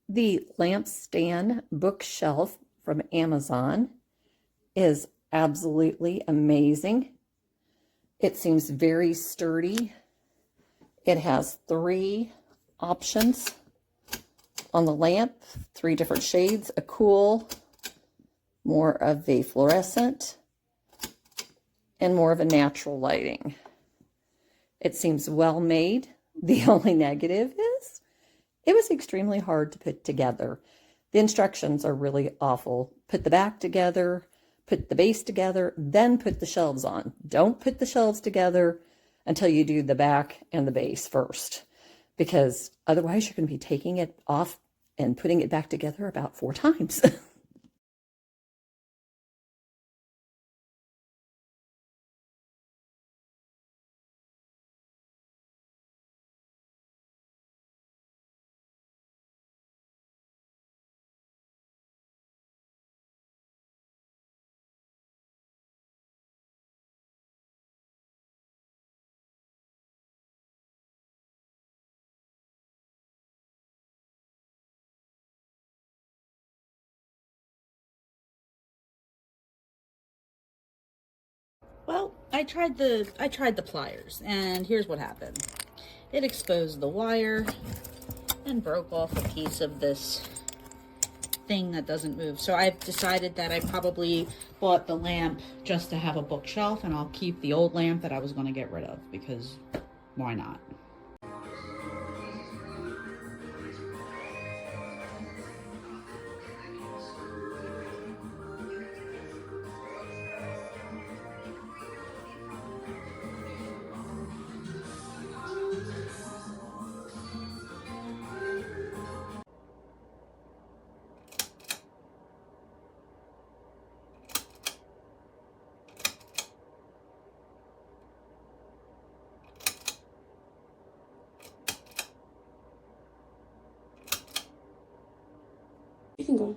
The lampstand bookshelf from Amazon is absolutely amazing. It seems very sturdy. It has 3 options on the lamp, 3 different shades, a cool, more of a fluorescent, and more of a natural lighting. It seems well made. The only negative is it was extremely hard to put together. The instructions are really awful. Put the back together, put the base together, then put the shelves on. Don't put the shelves together until you do the back and the base first, because otherwise you're going to be taking it off and putting it back together about 4 times. Well, I tried the pliers, and here's what happened. It exposed the wire and broke off a piece of this thing that doesn't move. So I've decided that I probably bought the lamp just to have a bookshelf, and I'll keep the old lamp that I was going to get rid of, because why not? You can go.